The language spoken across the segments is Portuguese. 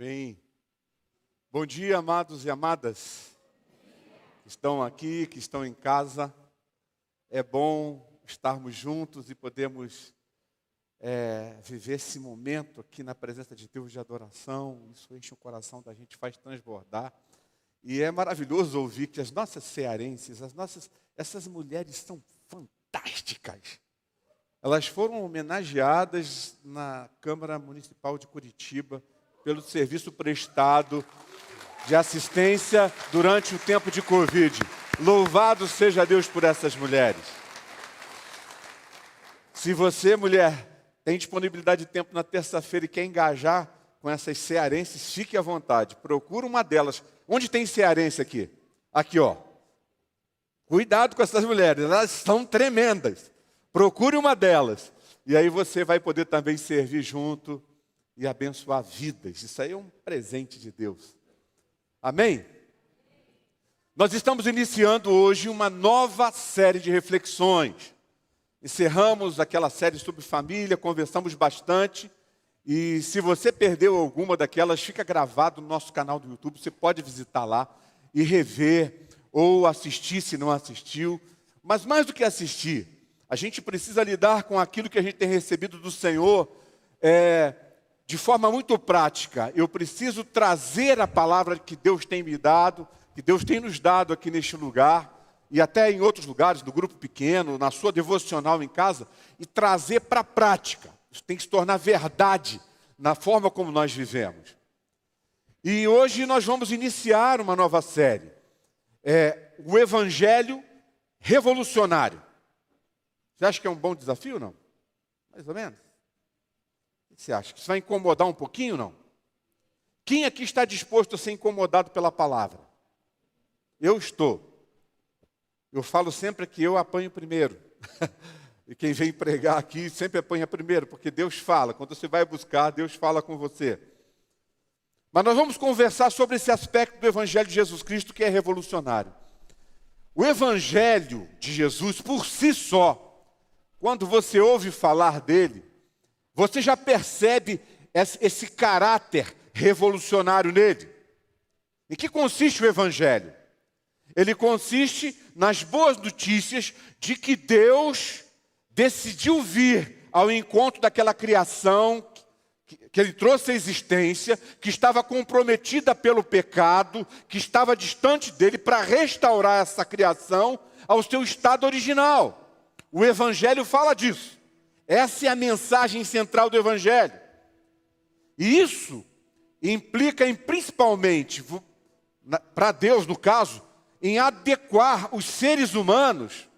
Amém. Bom dia, amados e amadas que estão aqui, que estão em casa. É bom estarmos juntos e podermos viver esse momento aqui na presença de Deus de adoração. Isso enche o coração da gente, faz transbordar. E é maravilhoso ouvir que as nossas cearenses, essas mulheres são fantásticas. Elas foram homenageadas na Câmara Municipal de Curitiba pelo serviço prestado de assistência durante o tempo de Covid. Louvado seja Deus por essas mulheres. Se você, mulher, tem disponibilidade de tempo na terça-feira e quer engajar com essas cearenses, fique à vontade. Procura uma delas. Onde tem cearense aqui? Aqui, ó. Cuidado com essas mulheres, elas são tremendas. Procure uma delas. E aí você vai poder também servir junto e abençoar vidas. Isso aí é um presente de Deus. Amém? Nós estamos iniciando hoje uma nova série de reflexões. Encerramos aquela série sobre família, conversamos bastante. E se você perdeu alguma daquelas, fica gravado no nosso canal do YouTube. Você pode visitar lá e rever ou assistir se não assistiu. Mas mais do que assistir, a gente precisa lidar com aquilo que a gente tem recebido do Senhor de forma muito prática. Eu preciso trazer a palavra que Deus tem me dado, que Deus tem nos dado aqui neste lugar, e até em outros lugares, no grupo pequeno, na sua devocional em casa, e trazer para a prática. Isso tem que se tornar verdade na forma como nós vivemos. E hoje nós vamos iniciar uma nova série. O Evangelho Revolucionário. Você acha que é um bom desafio ou não? Mais ou menos. O que você acha? Que isso vai incomodar um pouquinho ou não? Quem aqui está disposto a ser incomodado pela palavra? Eu estou. Eu falo sempre que eu apanho primeiro. E quem vem pregar aqui sempre apanha primeiro, porque Deus fala. Quando você vai buscar, Deus fala com você. Mas nós vamos conversar sobre esse aspecto do Evangelho de Jesus Cristo que é revolucionário. O Evangelho de Jesus, por si só, quando você ouve falar dele, você já percebe esse caráter revolucionário nele. Em que consiste o Evangelho? Ele consiste nas boas notícias de que Deus decidiu vir ao encontro daquela criação que Ele trouxe à existência, que estava comprometida pelo pecado, que estava distante dele, para restaurar essa criação ao seu estado original. O Evangelho fala disso. Essa é a mensagem central do Evangelho. E isso implica principalmente, para Deus no caso, em adequar os seres humanos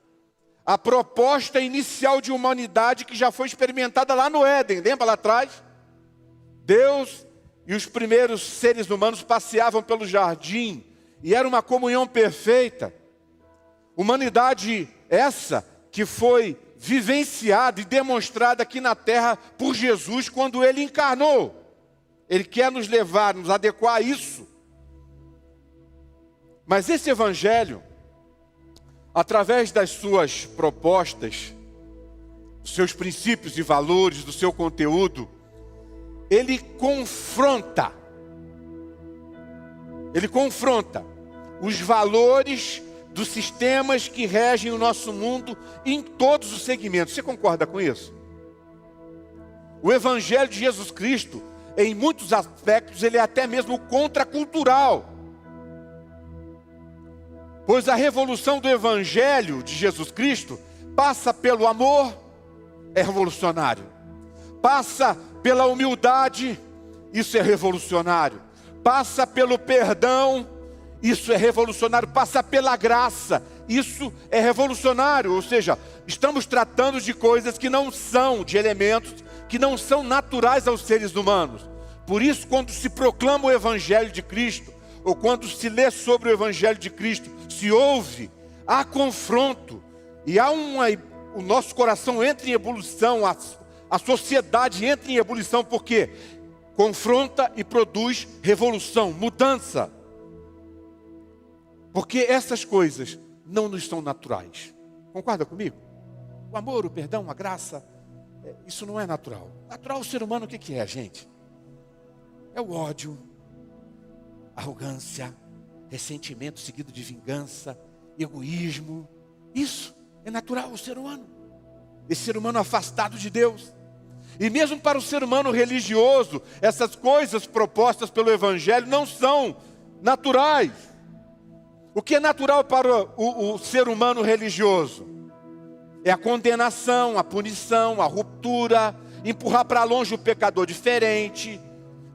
à proposta inicial de humanidade que já foi experimentada lá no Éden. Lembra lá atrás? Deus e os primeiros seres humanos passeavam pelo jardim e era uma comunhão perfeita. Humanidade essa que foi vivenciada e demonstrada aqui na terra por Jesus quando Ele encarnou. Ele quer nos levar, nos adequar a isso. Mas esse Evangelho, através das suas propostas, dos seus princípios e valores, do seu conteúdo, ele confronta os valores dos sistemas que regem o nosso mundo em todos os segmentos. Você concorda com isso? O Evangelho de Jesus Cristo, em muitos aspectos, ele é até mesmo contracultural. Pois a revolução do Evangelho de Jesus Cristo passa pelo amor, é revolucionário. Passa pela humildade, isso é revolucionário. Passa pelo perdão, isso é revolucionário. Passa pela graça, isso é revolucionário. Ou seja, estamos tratando de coisas que não são, de elementos que não são naturais aos seres humanos. Por isso, quando se proclama o Evangelho de Cristo, ou quando se lê sobre o Evangelho de Cristo, se ouve, há confronto, e o nosso coração entra em ebulição, a sociedade entra em ebulição, porque confronta e produz revolução, mudança. Porque essas coisas não nos são naturais. Concorda comigo? O amor, o perdão, a graça, isso não é natural. Natural o ser humano o que é, gente? É o ódio, arrogância, ressentimento seguido de vingança, egoísmo. Isso é natural ao ser humano. Esse ser humano afastado de Deus. E mesmo para o ser humano religioso, essas coisas propostas pelo Evangelho não são naturais. O que é natural para o ser humano religioso? É a condenação, a punição, a ruptura, empurrar para longe o pecador diferente.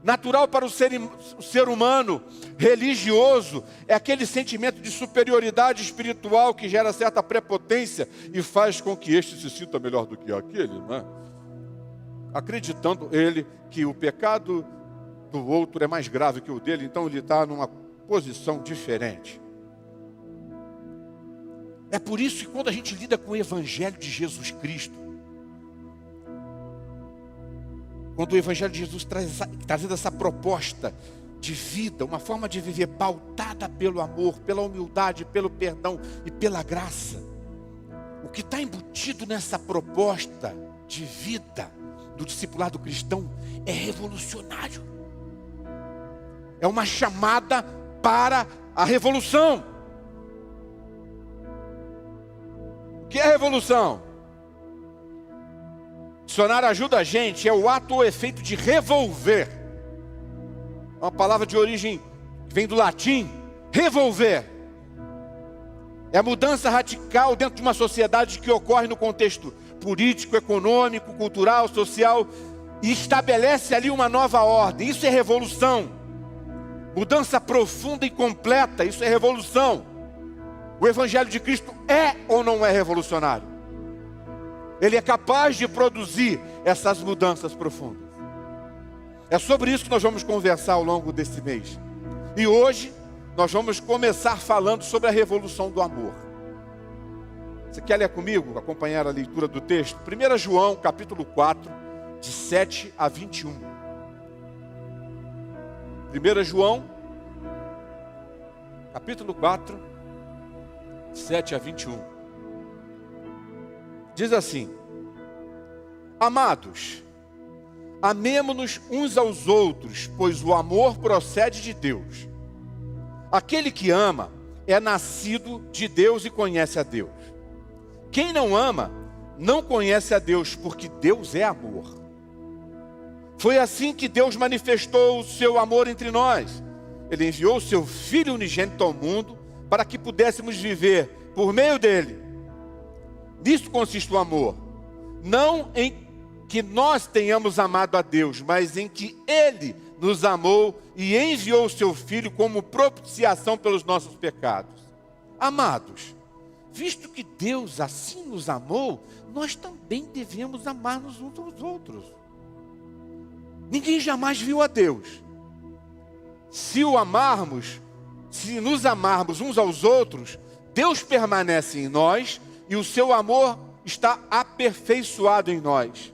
Natural para o ser humano religioso é aquele sentimento de superioridade espiritual que gera certa prepotência e faz com que este se sinta melhor do que aquele, né? Acreditando ele que o pecado do outro é mais grave que o dele, então ele está numa posição diferente. É por isso que quando a gente lida com o Evangelho de Jesus Cristo, quando o Evangelho de Jesus traz essa proposta de vida, uma forma de viver pautada pelo amor, pela humildade, pelo perdão e pela graça, o que está embutido nessa proposta de vida do discipulado cristão é revolucionário. É uma chamada para a revolução. O que é revolução? O dicionário ajuda a gente, é o ato ou efeito de revolver. É uma palavra de origem que vem do latim, revolver. É a mudança radical dentro de uma sociedade que ocorre no contexto político, econômico, cultural, social, e estabelece ali uma nova ordem. Isso é revolução. Mudança profunda e completa, isso é revolução. O Evangelho de Cristo é ou não é revolucionário? Ele é capaz de produzir essas mudanças profundas. É sobre isso que nós vamos conversar ao longo desse mês. E hoje nós vamos começar falando sobre a revolução do amor. Você quer ler comigo, acompanhar a leitura do texto? 1 João, capítulo 4, de 7 a 21. 1 João, capítulo 4, 7 a 21. Diz assim: Amados, amemo-nos uns aos outros, pois o amor procede de Deus. Aquele que ama é nascido de Deus e conhece a Deus. Quem não ama, não conhece a Deus, porque Deus é amor. Foi assim que Deus manifestou o seu amor entre nós. Ele enviou o seu Filho unigênito ao mundo, para que pudéssemos viver por meio dele. Nisso consiste o amor. Não em que nós tenhamos amado a Deus, mas em que Ele nos amou e enviou o seu Filho como propiciação pelos nossos pecados. Amados, visto que Deus assim nos amou, nós também devemos amar-nos uns aos outros. Ninguém jamais viu a Deus. Se nos amarmos uns aos outros, Deus permanece em nós e o seu amor está aperfeiçoado em nós.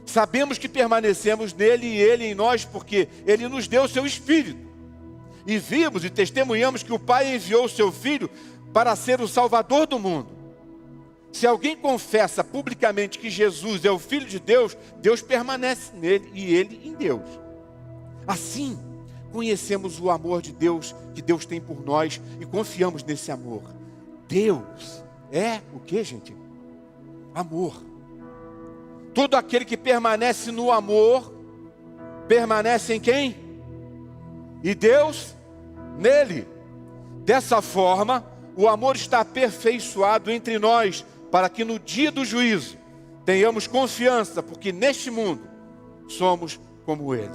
Sabemos que permanecemos nele e ele em nós, porque ele nos deu o seu Espírito. E vimos e testemunhamos que o Pai enviou o seu Filho para ser o Salvador do mundo. Se alguém confessa publicamente que Jesus é o Filho de Deus, Deus permanece nele e ele em Deus. Assim, conhecemos o amor de Deus que Deus tem por nós e confiamos nesse amor. Deus é o que, gente? Amor. Todo aquele que permanece no amor, permanece em quem? E Deus nele. Dessa forma, o amor está aperfeiçoado entre nós, para que no dia do juízo tenhamos confiança, porque neste mundo somos como Ele.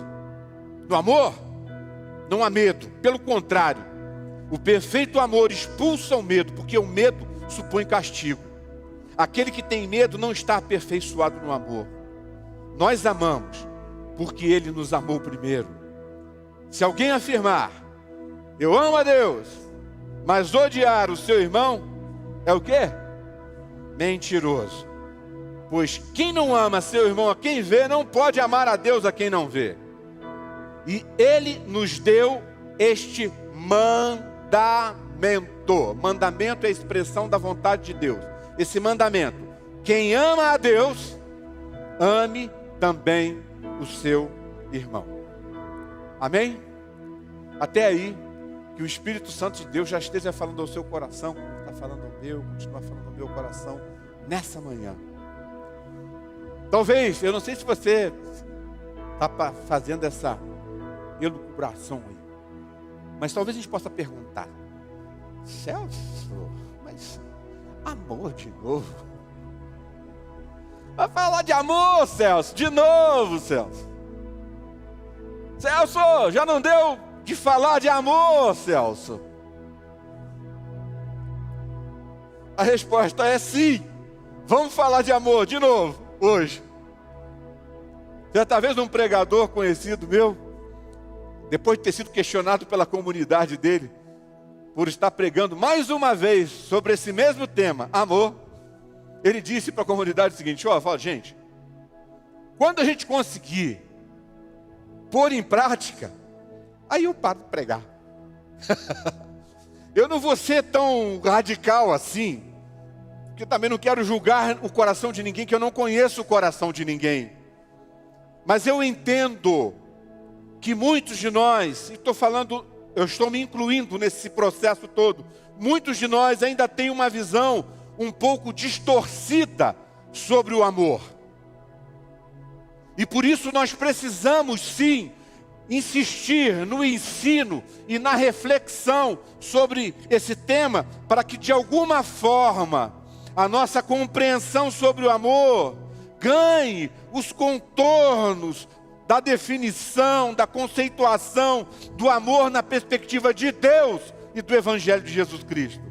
No amor, não há medo, pelo contrário, o perfeito amor expulsa o medo, porque o medo supõe castigo. Aquele que tem medo não está aperfeiçoado no amor. Nós amamos, porque Ele nos amou primeiro. Se alguém afirmar, eu amo a Deus, mas odiar o seu irmão, é o quê? Mentiroso. Pois quem não ama seu irmão a quem vê, não pode amar a Deus a quem não vê. E Ele nos deu este mandamento. Mandamento é a expressão da vontade de Deus. Esse mandamento: quem ama a Deus, ame também o seu irmão. Amém? Até aí, que o Espírito Santo de Deus já esteja falando ao seu coração, como está falando ao meu, continua falando ao meu coração, nessa manhã. Talvez, eu não sei se você está fazendo essa elucubração aí, mas talvez a gente possa perguntar: Celso, mas amor de novo? Vai falar de amor, Celso, de novo, Celso? Celso, já não deu de falar de amor, Celso? A resposta é sim. Vamos falar de amor de novo, hoje. Certa vez um pregador conhecido meu, depois de ter sido questionado pela comunidade dele, por estar pregando mais uma vez sobre esse mesmo tema, amor, ele disse para a comunidade o seguinte: fala, gente, quando a gente conseguir pôr em prática, aí eu paro de pregar. Eu não vou ser tão radical assim, porque eu também não quero julgar o coração de ninguém, que eu não conheço o coração de ninguém. Mas eu entendo que muitos de nós, eu estou me incluindo nesse processo todo, muitos de nós ainda têm uma visão um pouco distorcida sobre o amor. E por isso nós precisamos sim insistir no ensino e na reflexão sobre esse tema, para que de alguma forma a nossa compreensão sobre o amor ganhe os contornos da definição, da conceituação do amor na perspectiva de Deus e do Evangelho de Jesus Cristo.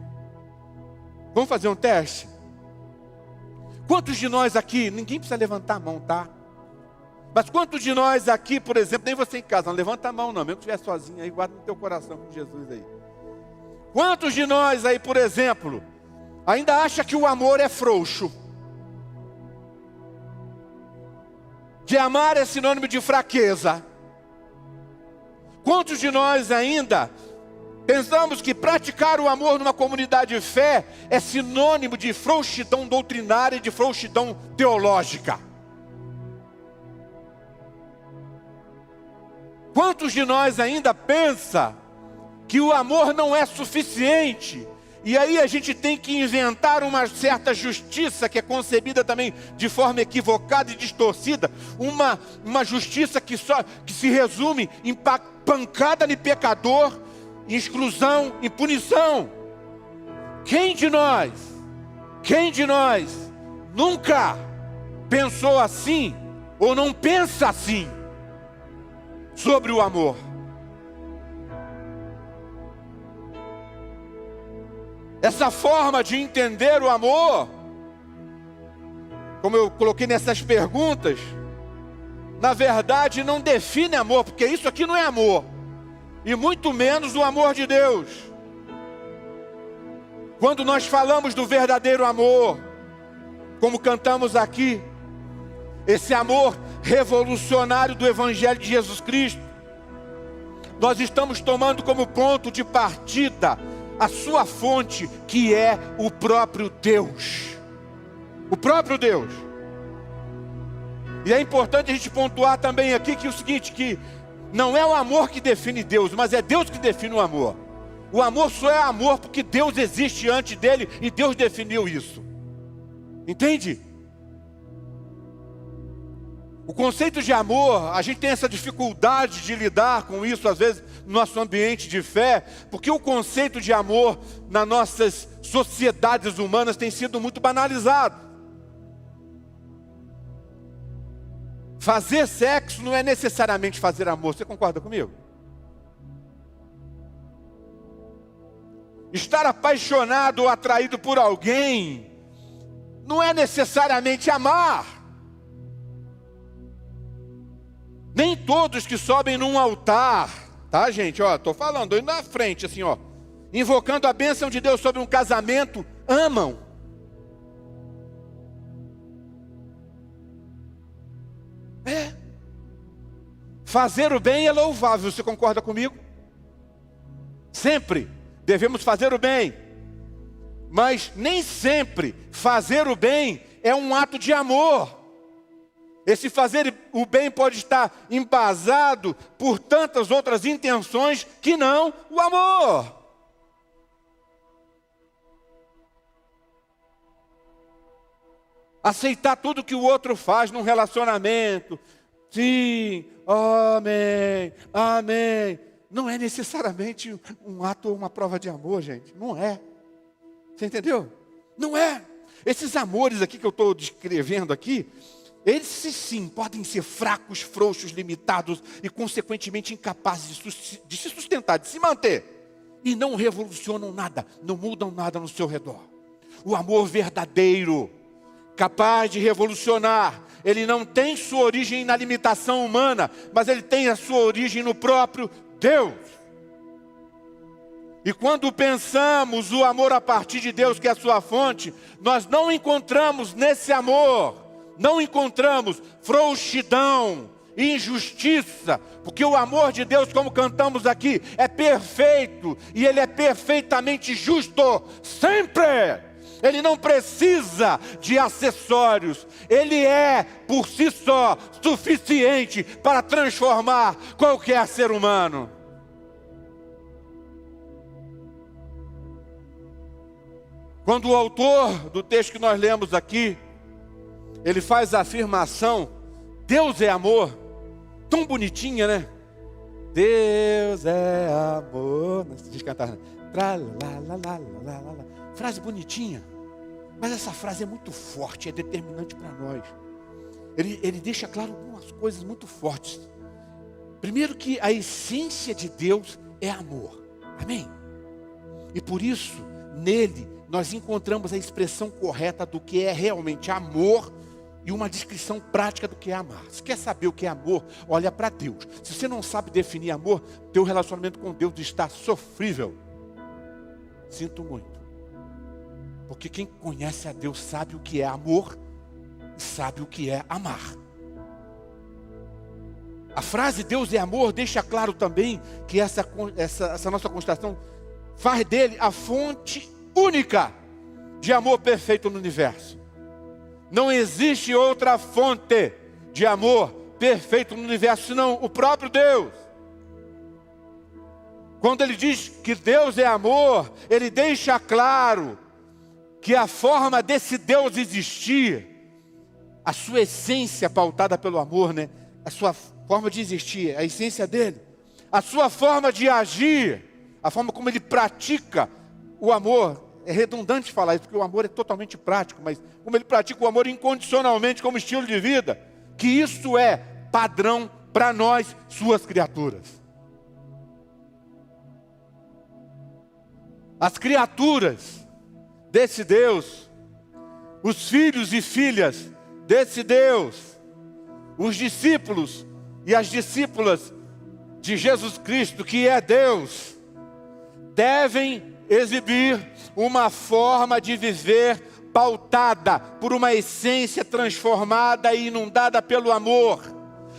Vamos fazer um teste? Quantos de nós aqui, ninguém precisa levantar a mão, tá? Mas quantos de nós aqui, por exemplo, nem você em casa, não levanta a mão não, mesmo que estiver sozinho aí, guarda no teu coração com Jesus aí. Quantos de nós aí, por exemplo, ainda acha que o amor é frouxo? De amar é sinônimo de fraqueza. Quantos de nós ainda pensamos que praticar o amor numa comunidade de fé é sinônimo de frouxidão doutrinária e de frouxidão teológica? Quantos de nós ainda pensa que o amor não é suficiente? E aí a gente tem que inventar uma certa justiça que é concebida também de forma equivocada e distorcida. Uma justiça que se resume em pancada de pecador, em exclusão, em punição. Quem de nós nunca pensou assim ou não pensa assim sobre o amor? Essa forma de entender o amor, como eu coloquei nessas perguntas, na verdade não define amor, porque isso aqui não é amor, e muito menos o amor de Deus. Quando nós falamos do verdadeiro amor, como cantamos aqui, esse amor revolucionário do Evangelho de Jesus Cristo, nós estamos tomando como ponto de partida a sua fonte, que é o próprio Deus. O próprio Deus. E é importante a gente pontuar também aqui que o seguinte, que não é o amor que define Deus, mas é Deus que define o amor. O amor só é amor porque Deus existe antes dele e Deus definiu isso. Entende? O conceito de amor, a gente tem essa dificuldade de lidar com isso, às vezes, no nosso ambiente de fé, porque o conceito de amor nas nossas sociedades humanas tem sido muito banalizado. Fazer sexo não é necessariamente fazer amor, você concorda comigo? Estar apaixonado ou atraído por alguém não é necessariamente amar. Nem todos que sobem num altar, tá, gente? Estou falando, indo na frente, assim, invocando a bênção de Deus sobre um casamento, amam. Fazer o bem é louvável, você concorda comigo? Sempre devemos fazer o bem, mas nem sempre fazer o bem é um ato de amor. Esse fazer o bem pode estar embasado por tantas outras intenções que não o amor. Aceitar tudo que o outro faz num relacionamento. Sim, amém, amém. Não é necessariamente um ato ou uma prova de amor, gente. Não é. Você entendeu? Não é. Esses amores aqui que eu estou descrevendo aqui, eles sim podem ser fracos, frouxos, limitados e consequentemente incapazes de se sustentar, de se manter. E não revolucionam nada, não mudam nada no seu redor. O amor verdadeiro, capaz de revolucionar, ele não tem sua origem na limitação humana, mas ele tem a sua origem no próprio Deus. E quando pensamos o amor a partir de Deus, que é a sua fonte, nós não encontramos nesse amor, não encontramos frouxidão, injustiça, porque o amor de Deus, como cantamos aqui, é perfeito e ele é perfeitamente justo, sempre. Ele não precisa de acessórios, ele é por si só suficiente para transformar qualquer ser humano. Quando o autor do texto que nós lemos aqui, ele faz a afirmação, Deus é amor, tão bonitinha, né? Deus é amor. Vocês cantaram, frase bonitinha, mas essa frase é muito forte, é determinante para nós. Ele deixa claro algumas coisas muito fortes. Primeiro que a essência de Deus é amor, amém? E por isso, nele, nós encontramos a expressão correta do que é realmente amor e uma descrição prática do que é amar. Se quer saber o que é amor, olha para Deus. Se você não sabe definir amor, teu relacionamento com Deus está sofrível. Sinto muito. Porque quem conhece a Deus sabe o que é amor e sabe o que é amar. A frase Deus é amor deixa claro também que essa nossa constatação faz dele a fonte única de amor perfeito no universo. Não existe outra fonte de amor perfeito no universo senão o próprio Deus. Quando ele diz que Deus é amor, ele deixa claro que a forma desse Deus existir, a sua essência pautada pelo amor, né? A sua forma de existir, a essência dele, a sua forma de agir, a forma como ele pratica o amor. É redundante falar isso, porque o amor é totalmente prático, mas como ele pratica o amor incondicionalmente como estilo de vida, que isso é padrão para nós, suas criaturas. As criaturas desse Deus, os filhos e filhas desse Deus, os discípulos e as discípulas de Jesus Cristo, que é Deus, devem exibir uma forma de viver pautada por uma essência transformada e inundada pelo amor,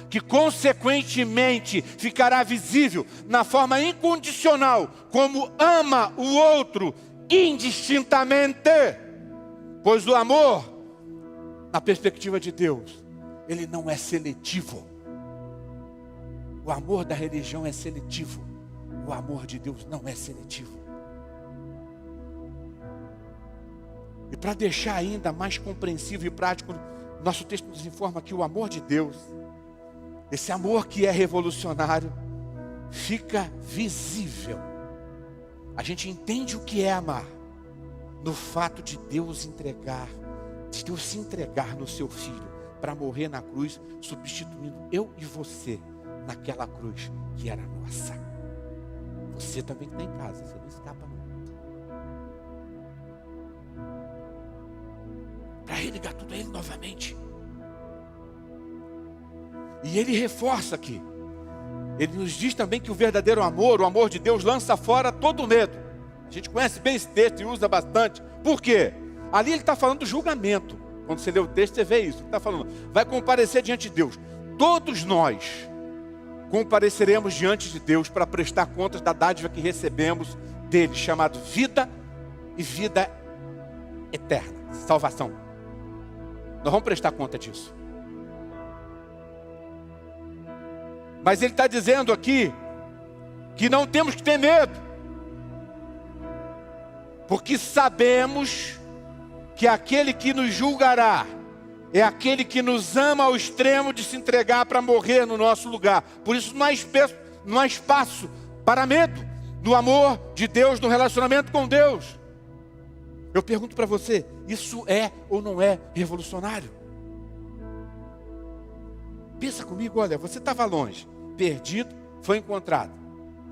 que consequentemente ficará visível na forma incondicional, como ama o outro indistintamente. Pois o amor, na perspectiva de Deus, ele não é seletivo. O amor da religião é seletivo, o amor de Deus não é seletivo. E para deixar ainda mais compreensível e prático, nosso texto nos informa que o amor de Deus, esse amor que é revolucionário, fica visível. A gente entende o que é amar no fato de Deus se entregar no seu Filho para morrer na cruz, substituindo eu e você naquela cruz que era nossa. Você também está em casa, você não escapa não. Para religar tudo a Ele novamente. E Ele reforça aqui. Ele nos diz também que o verdadeiro amor, o amor de Deus, lança fora todo medo. A gente conhece bem esse texto e usa bastante. Por quê? Ali ele está falando do julgamento. Quando você lê o texto, você vê isso. Ele está falando, vai comparecer diante de Deus. Todos nós compareceremos diante de Deus para prestar contas da dádiva que recebemos dele, chamado vida e vida eterna, salvação. Nós vamos prestar conta disso. Mas ele está dizendo aqui que não temos que ter medo, porque sabemos que aquele que nos julgará é aquele que nos ama ao extremo de se entregar para morrer no nosso lugar. Por isso não há espaço para medo no amor de Deus, no relacionamento com Deus. Eu pergunto para você, isso é ou não é revolucionário? Pensa comigo, olha, você estava longe, perdido, foi encontrado.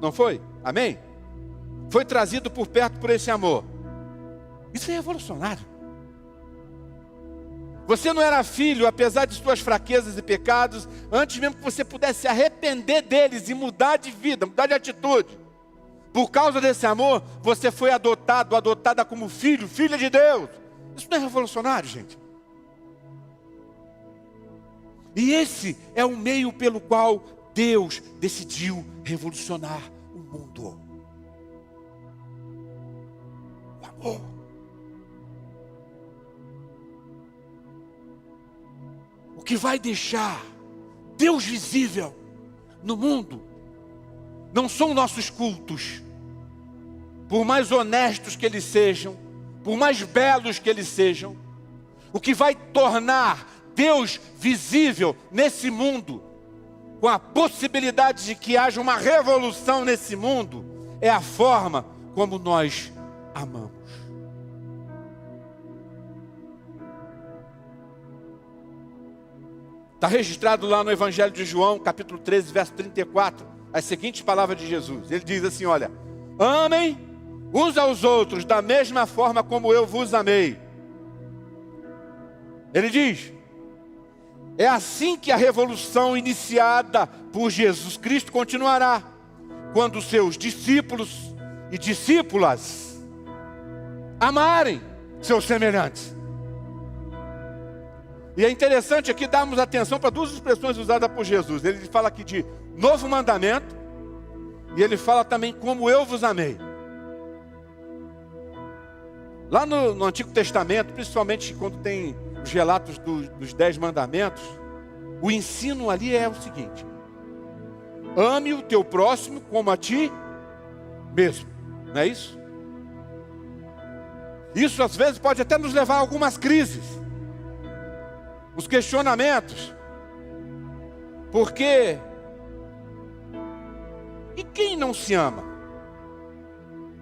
Não foi? Amém? Foi trazido por perto por esse amor. Isso é revolucionário. Você não era filho, apesar de suas fraquezas e pecados, antes mesmo que você pudesse se arrepender deles e mudar de vida, mudar de atitude. Por causa desse amor, você foi adotado, adotada como filho, filha de Deus. Isso não é revolucionário, gente? E esse é o meio pelo qual Deus decidiu revolucionar o mundo. O amor. O que vai deixar Deus visível no mundo não são nossos cultos, por mais honestos que eles sejam, por mais belos que eles sejam. O que vai tornar Deus visível nesse mundo, com a possibilidade de que haja uma revolução nesse mundo, é a forma como nós amamos. Está registrado lá no Evangelho de João, capítulo 13, verso 34, as seguintes palavras de Jesus. Ele diz assim, olha: amem uns aos outros da mesma forma como eu vos amei. Ele diz, é assim que a revolução iniciada por Jesus Cristo continuará, quando seus discípulos e discípulas amarem seus semelhantes. E é interessante aqui darmos atenção para duas expressões usadas por Jesus. Ele fala aqui de novo mandamento, e ele fala também como eu vos amei. Lá no Antigo Testamento, principalmente quando tem os relatos dos 10 mandamentos, o ensino ali é o seguinte: ame o teu próximo como a ti mesmo. Não é isso? Isso às vezes pode até nos levar a algumas crises, os questionamentos. Porque e quem não se ama?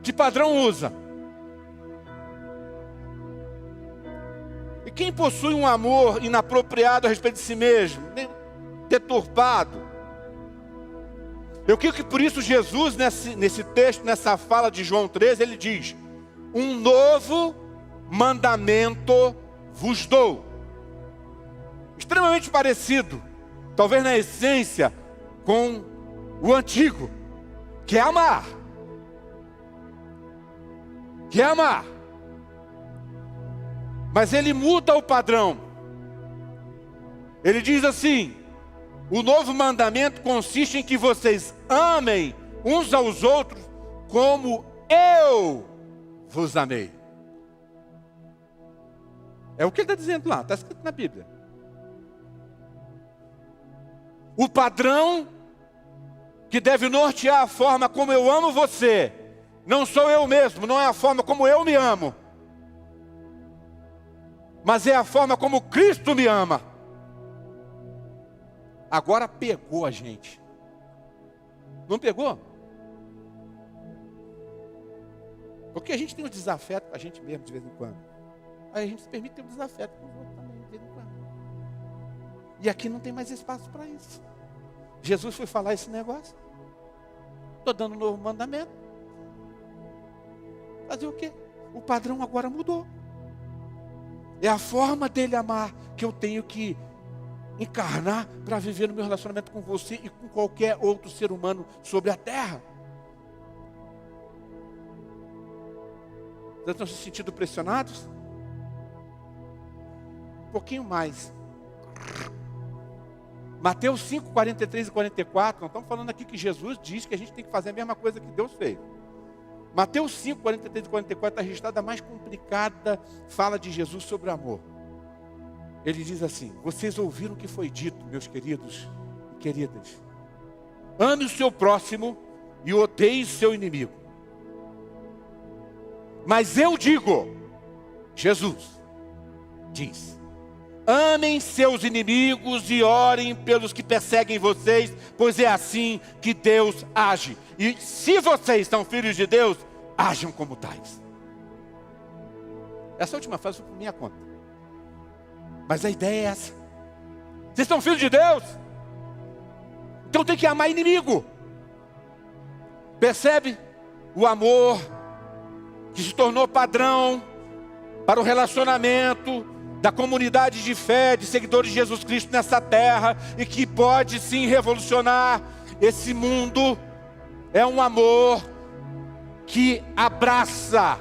Que padrão usa? E quem possui um amor inapropriado a respeito de si mesmo, deturpado? Eu creio que por isso Jesus, nesse texto, nessa fala de João 13, ele diz: um novo mandamento vos dou. Extremamente parecido, talvez na essência, com o antigo, que é amar. Que é amar. Mas ele muda o padrão. Ele diz assim: o novo mandamento consiste em que vocês amem uns aos outros como eu vos amei. É o que ele está dizendo lá, está escrito na Bíblia. O padrão que deve nortear a forma como eu amo você, não sou eu mesmo, não é a forma como eu me amo, mas é a forma como Cristo me ama. Agora pegou a gente. Não pegou? Porque a gente tem um desafeto com a gente mesmo de vez em quando. Aí a gente se permite ter um desafeto com os outros também de vez em quando. E aqui não tem mais espaço para isso. Jesus foi falar esse negócio. Estou dando um novo mandamento. Fazer o quê? O padrão agora mudou. É a forma dele amar que eu tenho que encarnar para viver no meu relacionamento com você e com qualquer outro ser humano sobre a terra. Vocês estão se sentindo pressionados? Um pouquinho mais. Mateus 5, 43 e 44, nós estamos falando aqui que Jesus diz que a gente tem que fazer a mesma coisa que Deus fez. Mateus 5, 43 e 44 está registrada a mais complicada fala de Jesus sobre o amor. Ele diz assim: vocês ouviram o que foi dito, meus queridos e queridas, ame o seu próximo e odeie o seu inimigo. Mas eu digo, Jesus diz, amem seus inimigos e orem pelos que perseguem vocês, pois é assim que Deus age. E se vocês são filhos de Deus, ajam como tais. Essa última frase foi por minha conta. Mas a ideia é essa. Vocês são filhos de Deus, então tem que amar inimigo. Percebe o amor que se tornou padrão para o relacionamento da comunidade de fé, de seguidores de Jesus Cristo nessa terra, e que pode sim revolucionar esse mundo. É um amor que abraça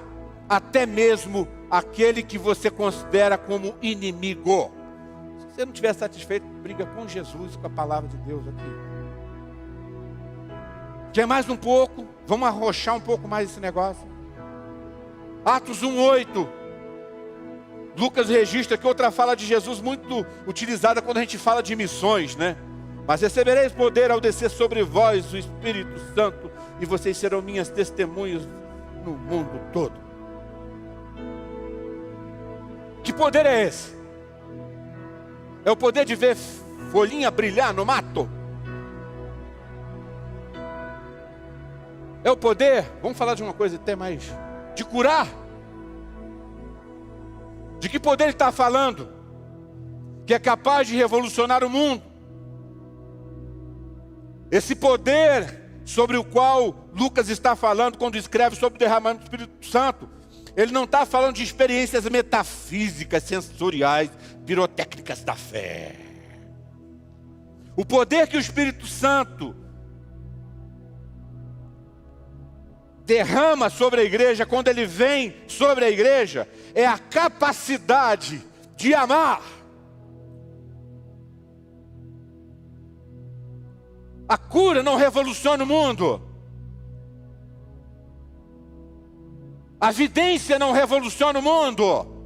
até mesmo aquele que você considera como inimigo. Se você não estiver satisfeito, briga com Jesus, com a palavra de Deus aqui. Quer mais um pouco? Vamos arrochar um pouco mais esse negócio. Atos 1:8. Lucas registra que outra fala de Jesus muito utilizada quando a gente fala de missões, né? Mas recebereis poder ao descer sobre vós o Espírito Santo, e vocês serão minhas testemunhas no mundo todo. Que poder é esse? É o poder de ver folhinha brilhar no mato? É o poder, vamos falar de uma coisa até mais, de curar? De que poder ele está falando? Que é capaz de revolucionar o mundo. Esse poder sobre o qual Lucas está falando quando escreve sobre o derramamento do Espírito Santo, ele não está falando de experiências metafísicas, sensoriais, pirotécnicas da fé. O poder que o Espírito Santo derrama sobre a igreja, quando ele vem sobre a igreja, é a capacidade de amar. A cura não revoluciona o mundo. A vidência não revoluciona o mundo.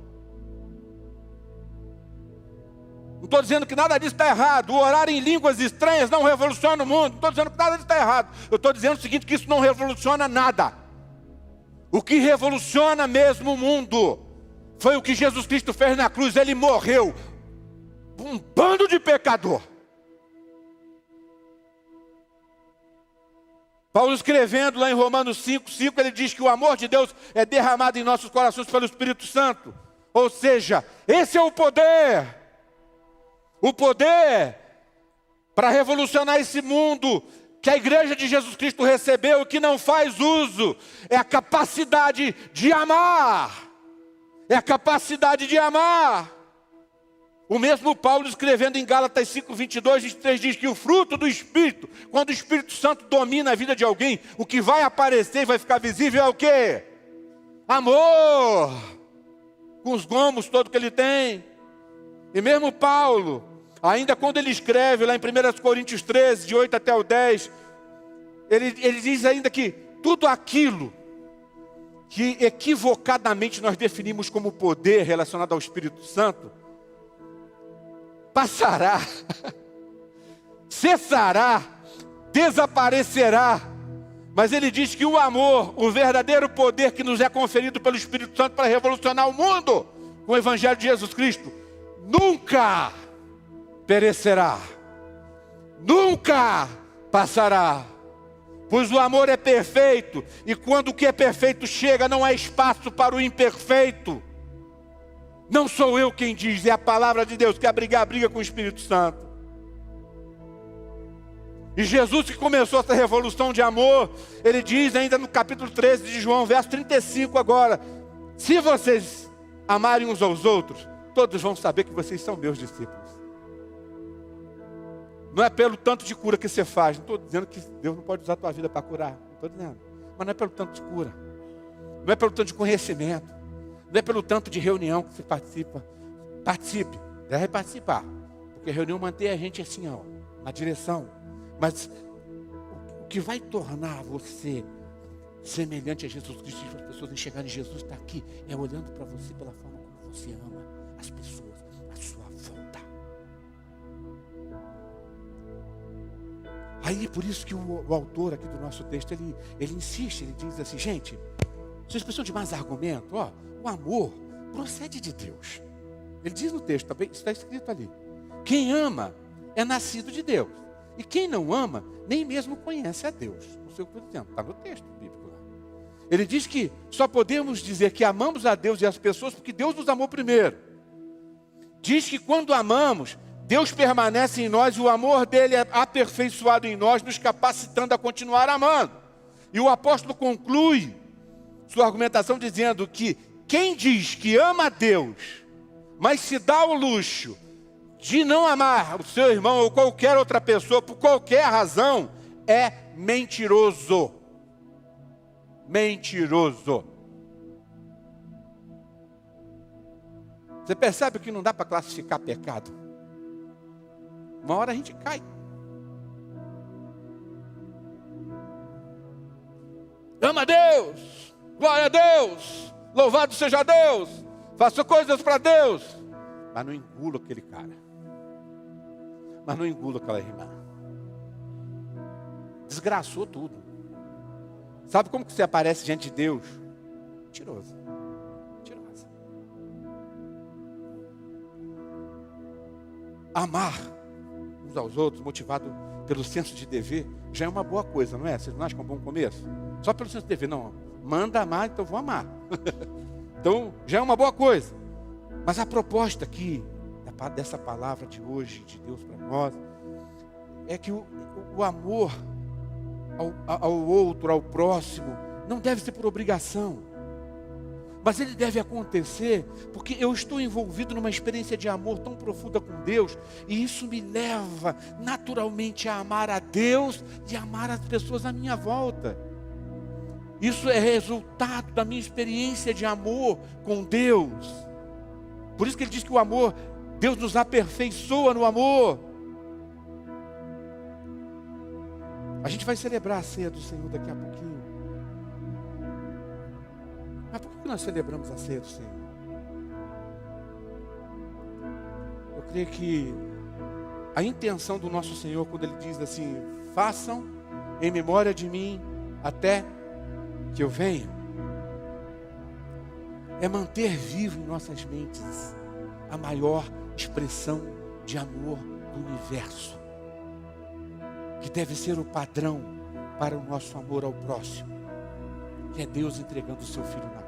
Não estou dizendo que nada disso está errado. O orar em línguas estranhas não revoluciona o mundo. Não estou dizendo que nada disso está errado. Eu estou dizendo o seguinte, que isso não revoluciona nada. O que revoluciona mesmo o mundo foi o que Jesus Cristo fez na cruz. Ele morreu um bando de pecador. Paulo escrevendo lá em Romanos 5:5, ele diz que o amor de Deus é derramado em nossos corações pelo Espírito Santo. Ou seja, esse é o poder. O poder para revolucionar esse mundo que a igreja de Jesus Cristo recebeu e que não faz uso. É a capacidade de amar. É a capacidade de amar. O mesmo Paulo escrevendo em Gálatas 5:22, 23 diz que o fruto do Espírito, quando o Espírito Santo domina a vida de alguém, o que vai aparecer e vai ficar visível é o quê? Amor, com os gomos todos que ele tem. E mesmo Paulo, ainda quando ele escreve lá em 1 Coríntios 13, de 8 até o 10, ele diz ainda que tudo aquilo que equivocadamente nós definimos como poder relacionado ao Espírito Santo, passará, cessará, desaparecerá. Mas ele diz que o amor, o verdadeiro poder que nos é conferido pelo Espírito Santo para revolucionar o mundo com o Evangelho de Jesus Cristo, nunca perecerá, nunca passará. Pois o amor é perfeito, e quando o que é perfeito chega, não há espaço para o imperfeito. Não sou eu quem diz, é a palavra de Deus. Quer brigar, briga com o Espírito Santo. E Jesus, que começou essa revolução de amor, ele diz ainda no capítulo 13 de João, verso 35 agora: se vocês amarem uns aos outros, todos vão saber que vocês são meus discípulos. Não é pelo tanto de cura que você faz. Não estou dizendo que Deus não pode usar a tua vida para curar. Não estou dizendo. Mas não é pelo tanto de cura. Não é pelo tanto de conhecimento. Não é pelo tanto de reunião que você participa. Participe. Deve participar. Porque a reunião mantém a gente assim, ó, na direção. Mas o que vai tornar você semelhante a Jesus Cristo, as pessoas enxergarem Jesus está aqui, é olhando para você pela forma como você ama as pessoas à sua volta. Aí, por isso que o autor aqui do nosso texto, ele insiste, ele diz assim, gente, vocês precisam de mais argumento? Ó, o amor procede de Deus. Ele diz no texto, também está escrito ali. Quem ama é nascido de Deus. E quem não ama, nem mesmo conhece a Deus. Não sei o que eu estou dizendo, está no texto bíblico lá. Ele diz que só podemos dizer que amamos a Deus e as pessoas porque Deus nos amou primeiro. Diz que quando amamos, Deus permanece em nós e o amor dele é aperfeiçoado em nós, nos capacitando a continuar amando. E o apóstolo conclui sua argumentação dizendo que quem diz que ama a Deus, mas se dá ao luxo de não amar o seu irmão ou qualquer outra pessoa por qualquer razão, é mentiroso. Mentiroso. Você percebe que não dá para classificar pecado? Uma hora a gente cai. Ama a Deus, glória a Deus, louvado seja Deus, faça coisas para Deus, mas não engula aquele cara. Mas não engula aquela irmã. Desgraçou tudo. Sabe como que você aparece diante de Deus? Mentiroso. Mentirosa. Amar uns aos outros, motivado pelo senso de dever, já é uma boa coisa, não é? Vocês não acham que é um bom começo? Só pelo senso de dever, não. Manda amar, então eu vou amar. Então, já é uma boa coisa. Mas a proposta aqui, dessa palavra de hoje, de Deus para nós, é que o amor ao outro, ao próximo, não deve ser por obrigação. Mas ele deve acontecer porque eu estou envolvido numa experiência de amor tão profunda com Deus, e isso me leva naturalmente a amar a Deus e amar as pessoas à minha volta. Isso é resultado da minha experiência de amor com Deus. Por isso que ele diz que o amor, Deus nos aperfeiçoa no amor. A gente vai celebrar a ceia do Senhor daqui a pouquinho. Mas por que nós celebramos a ceia do Senhor? Eu creio que a intenção do nosso Senhor, quando Ele diz assim, façam em memória de mim até que eu venha, é manter vivo em nossas mentes a maior expressão de amor do universo, que deve ser o padrão para o nosso amor ao próximo, que é Deus entregando o seu Filho na cruz.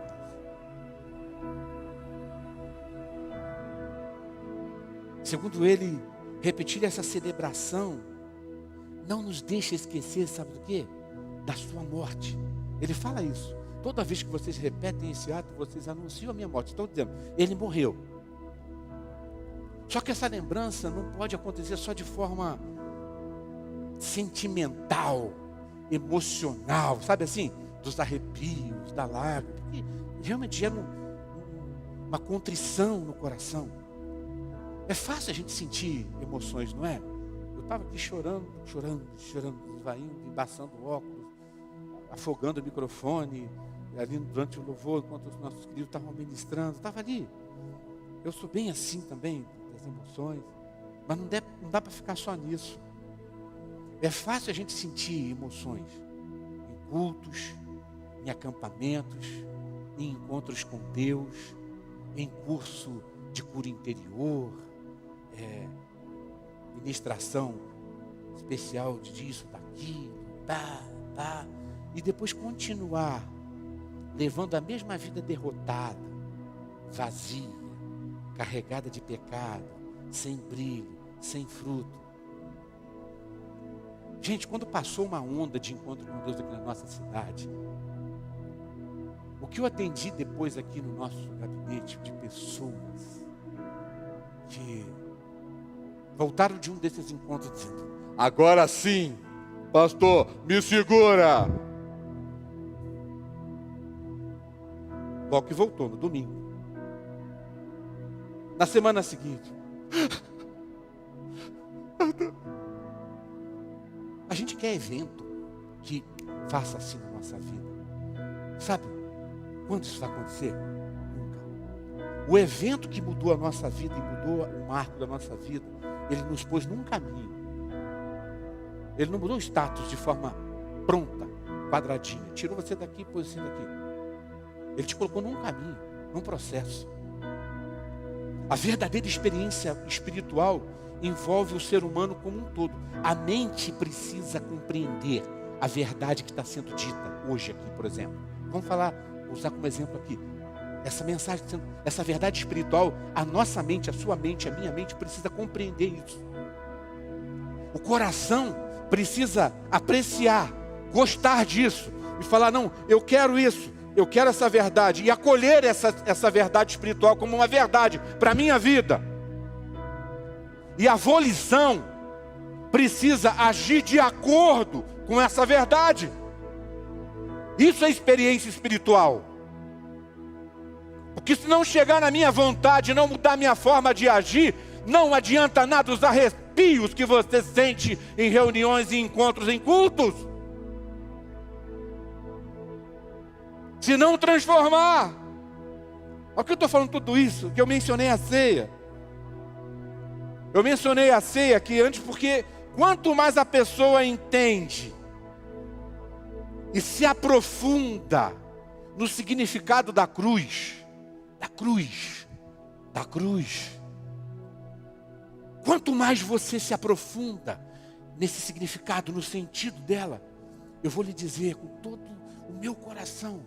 Segundo ele, repetir essa celebração não nos deixa esquecer, sabe do quê? Da sua morte. Ele fala isso. Toda vez que vocês repetem esse ato, vocês anunciam a minha morte. Estão dizendo, ele morreu. Só que essa lembrança não pode acontecer só de forma sentimental, emocional, sabe assim? Dos arrepios, da lágrima. Porque realmente gera uma contrição no coração. É fácil a gente sentir emoções, não é? Eu estava aqui chorando, esvaindo, embaçando o óculos, afogando o microfone, ali durante o louvor, enquanto os nossos queridos estavam ministrando, estava ali. Eu sou bem assim também, das emoções, mas não dá para ficar só nisso. É fácil a gente sentir emoções em cultos, em acampamentos, em encontros com Deus, em curso de cura interior, ministração especial disso, daquilo, e depois continuar levando a mesma vida derrotada, vazia, carregada de pecado, sem brilho, sem fruto. Gente, quando passou uma onda de encontro com Deus aqui na nossa cidade, o que eu atendi depois aqui no nosso gabinete de pessoas que voltaram de um desses encontros dizendo, agora sim, pastor, me segura. Logo que voltou, no domingo. Na semana seguinte. A gente quer evento que faça assim na nossa vida. Sabe quando isso vai acontecer? Nunca. O evento que mudou a nossa vida e mudou o marco da nossa vida, ele nos pôs num caminho. Ele não mudou o status de forma pronta, quadradinha. Tirou você daqui e pôs você daqui. Ele te colocou num caminho, num processo. A verdadeira experiência espiritual envolve o ser humano como um todo. A mente precisa compreender a verdade que está sendo dita hoje aqui, por exemplo. Vamos falar, vou usar como exemplo aqui. Essa mensagem, essa verdade espiritual, a nossa mente, a sua mente, a minha mente precisa compreender isso. O coração precisa apreciar, gostar disso e falar, não, eu quero isso, eu quero essa verdade, e acolher essa verdade espiritual como uma verdade para a minha vida. E a volição precisa agir de acordo com essa verdade. Isso é experiência espiritual. Porque se não chegar na minha vontade, não mudar minha forma de agir, não adianta nada os arrepios que você sente em reuniões e encontros em cultos. Se não transformar. Por que eu estou falando tudo isso? Que eu mencionei a ceia. Eu mencionei a ceia aqui antes porque quanto mais a pessoa entende e se aprofunda no significado da cruz, quanto mais você se aprofunda nesse significado, no sentido dela, eu vou lhe dizer com todo o meu coração,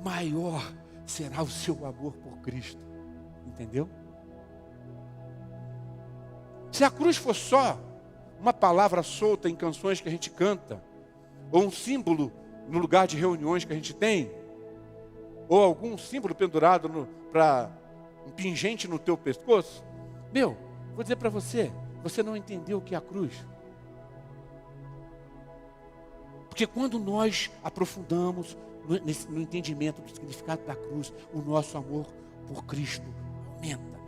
maior será o seu amor por Cristo. Entendeu? Se a cruz for só uma palavra solta em canções que a gente canta, ou um símbolo no lugar de reuniões que a gente tem, ou algum símbolo pendurado um pingente no teu pescoço, vou dizer para você, você não entendeu o que é a cruz. Porque quando nós aprofundamos no entendimento do significado da cruz, o nosso amor por Cristo aumenta,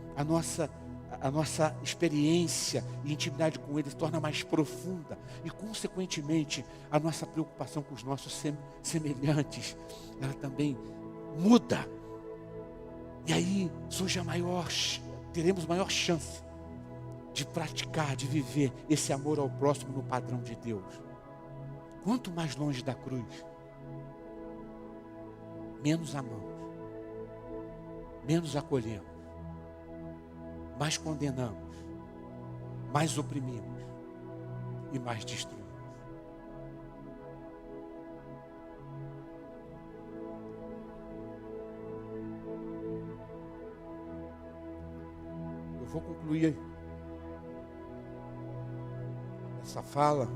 a nossa experiência e intimidade com Ele se torna mais profunda e, consequentemente, a nossa preocupação com os nossos semelhantes, ela também muda. E aí teremos maior chance de praticar, de viver esse amor ao próximo no padrão de Deus. Quanto mais longe da cruz, menos amamos, menos acolhemos, mais condenamos, mais oprimimos e mais destruímos. Eu vou concluir essa fala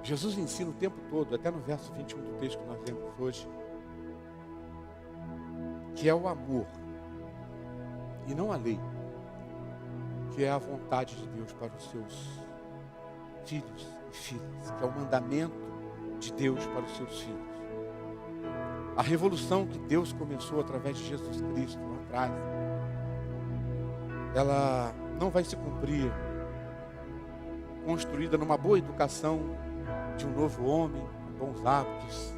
Jesus ensina o tempo todo, até no verso 21 do texto que nós lemos hoje, que é o amor e não a lei, que é a vontade de Deus para os seus filhos e filhas, que é o mandamento de Deus para os seus filhos. A revolução que Deus começou através de Jesus Cristo lá atrás, ela não vai se cumprir construída numa boa educação de um novo homem, com bons hábitos,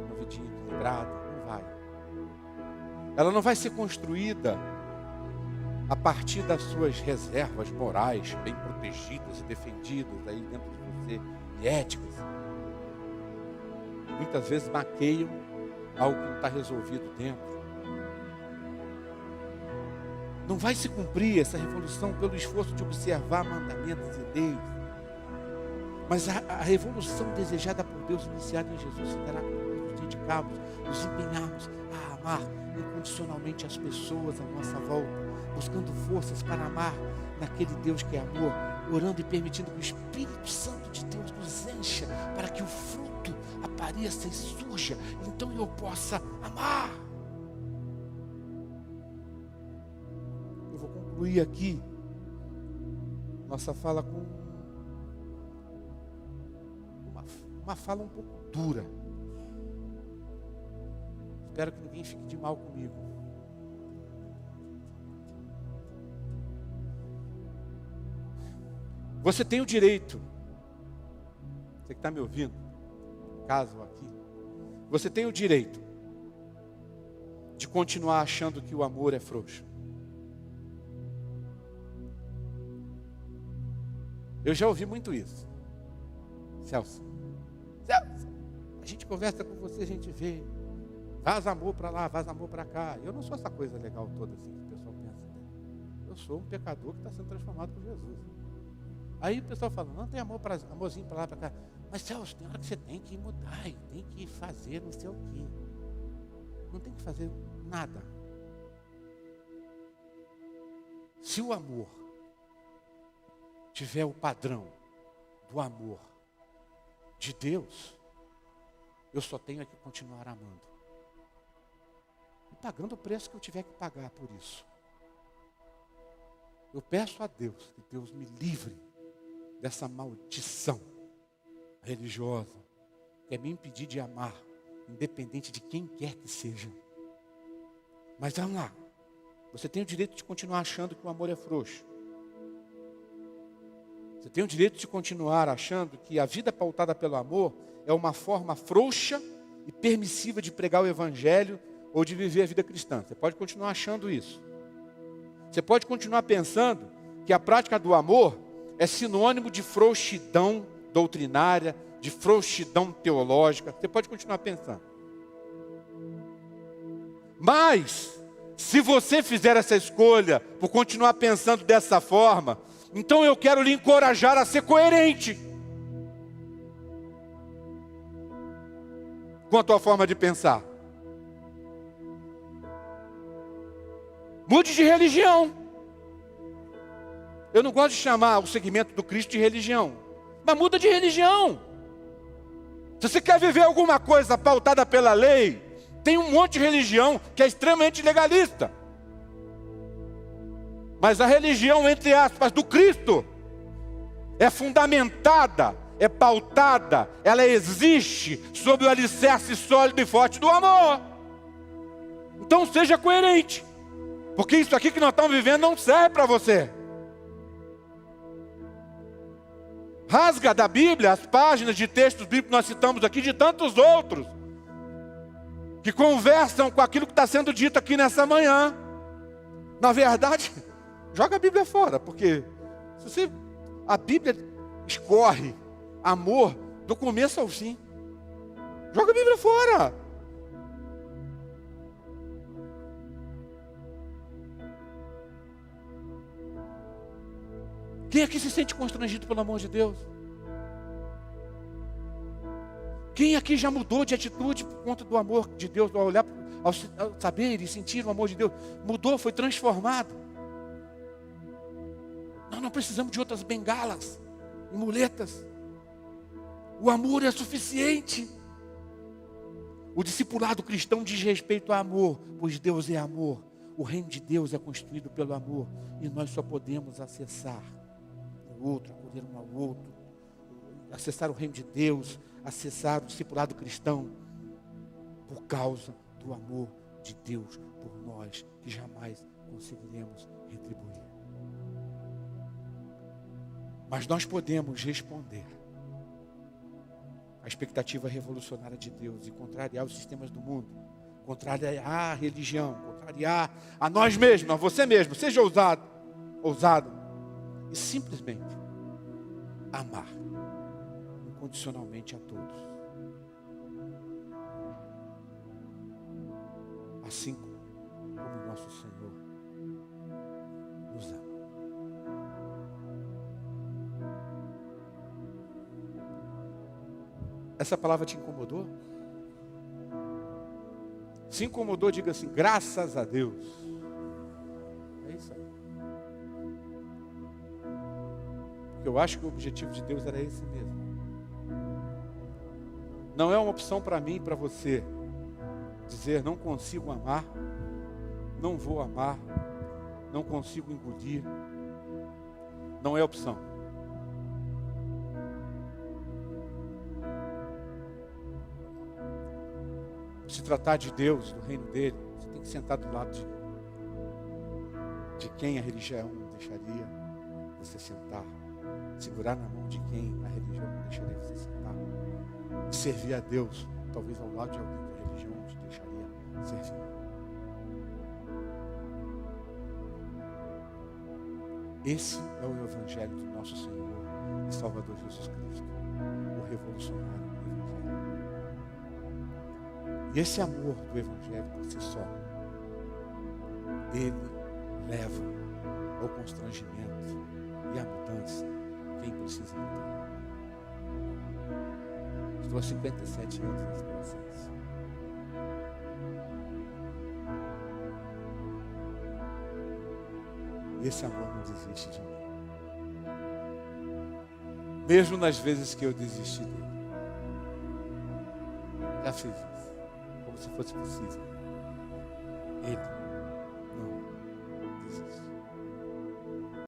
uma vidinha equilibrada. Não vai. Ela não vai ser construída a partir das suas reservas morais bem protegidas e defendidas aí dentro de você, e éticas. Muitas vezes maqueiam algo que não está resolvido dentro. Não vai se cumprir essa revolução pelo esforço de observar mandamentos e leis. Mas a revolução desejada por Deus, iniciada em Jesus, se dará quando nos dedicarmos, nos empenharmos a amar incondicionalmente as pessoas à nossa volta, buscando forças para amar naquele Deus que é amor, orando e permitindo que o Espírito Santo de Deus nos encha, para que o fruto apareça e surja, então eu possa amar. Eu vou concluir aqui nossa fala com uma fala um pouco dura. Espero que ninguém fique de mal comigo. Você tem o direito, você que está me ouvindo, em casa ou aqui, você tem o direito de continuar achando que o amor é frouxo. Eu já ouvi muito isso. Celso, a gente conversa com você, a gente vê. Vaza amor para lá, vaza amor para cá. Eu não sou essa coisa legal toda assim que o pessoal pensa. Eu sou um pecador que está sendo transformado por Jesus. Aí o pessoal fala, não tem amorzinho para lá, para cá. Mas Celso, tem hora que você tem que mudar, e tem que fazer não sei o quê. Não tem que fazer nada. Se o amor tiver o padrão do amor de Deus, eu só tenho que continuar amando. E pagando o preço que eu tiver que pagar por isso. Eu peço a Deus que Deus me livre dessa maldição religiosa que é me impedir de amar, independente de quem quer que seja. Mas vamos lá. Você tem o direito de continuar achando que o amor é frouxo. Você tem o direito de continuar achando que a vida pautada pelo amor é uma forma frouxa e permissiva de pregar o evangelho ou de viver a vida cristã. Você pode continuar achando isso. Você pode continuar pensando que a prática do amor é sinônimo de frouxidão doutrinária, de frouxidão teológica. Você pode continuar pensando. Mas, se você fizer essa escolha por continuar pensando dessa forma, então eu quero lhe encorajar a ser coerente com a tua forma de pensar. Mude de religião. Eu não gosto de chamar o segmento do Cristo de religião, mas muda de religião. Se você quer viver alguma coisa pautada pela lei, tem um monte de religião que é extremamente legalista. Mas a religião, entre aspas, do Cristo é fundamentada, é pautada, ela existe sob o alicerce sólido e forte do amor. Então seja coerente, porque isso aqui que nós estamos vivendo não serve para você. Rasga da Bíblia as páginas de textos bíblicos que nós citamos aqui, de tantos outros, que conversam com aquilo que está sendo dito aqui nessa manhã. Na verdade, joga a Bíblia fora, porque a Bíblia escorre amor do começo ao fim. Joga a Bíblia fora. Quem aqui se sente constrangido pelo amor de Deus? Quem aqui já mudou de atitude por conta do amor de Deus, ao olhar, ao saber e sentir o amor de Deus? Mudou, foi transformado. Nós não precisamos de outras bengalas e muletas. O amor é suficiente. O discipulado cristão diz respeito ao amor, pois Deus é amor. O reino de Deus é construído pelo amor, e nós só podemos acessar o outro, acolher um ao outro, acessar o reino de Deus, acessar o discipulado cristão, por causa do amor de Deus por nós, que jamais conseguiremos retribuir. Mas nós podemos responder à expectativa revolucionária de Deus e contrariar os sistemas do mundo, contrariar a religião, contrariar a nós mesmos, a você mesmo. Seja ousado e simplesmente amar incondicionalmente a todos, assim como o nosso Senhor nos ama. Essa palavra te incomodou? Se incomodou, diga assim: graças a Deus. É isso aí. Porque eu acho que o objetivo de Deus era esse mesmo. Não é uma opção para mim e para você dizer: não consigo amar, não vou amar, não consigo engolir. Não é opção. Se tratar de Deus, do reino dele, você tem que sentar do lado de quem a religião não deixaria você sentar. Segurar na mão de quem a religião não deixaria você sentar. E servir a Deus, talvez ao lado de alguém que a religião não te deixaria servir. Esse é o Evangelho do nosso Senhor e Salvador Jesus Cristo, o revolucionário do Evangelho. E esse amor do Evangelho por si só, ele leva ao constrangimento e à mudança quem precisa mudar. Estou há 57 anos nesse processo. E esse amor não desiste de mim. Mesmo nas vezes que eu desisti dele. Já fiz isso. Como se fosse possível. Ele não desiste.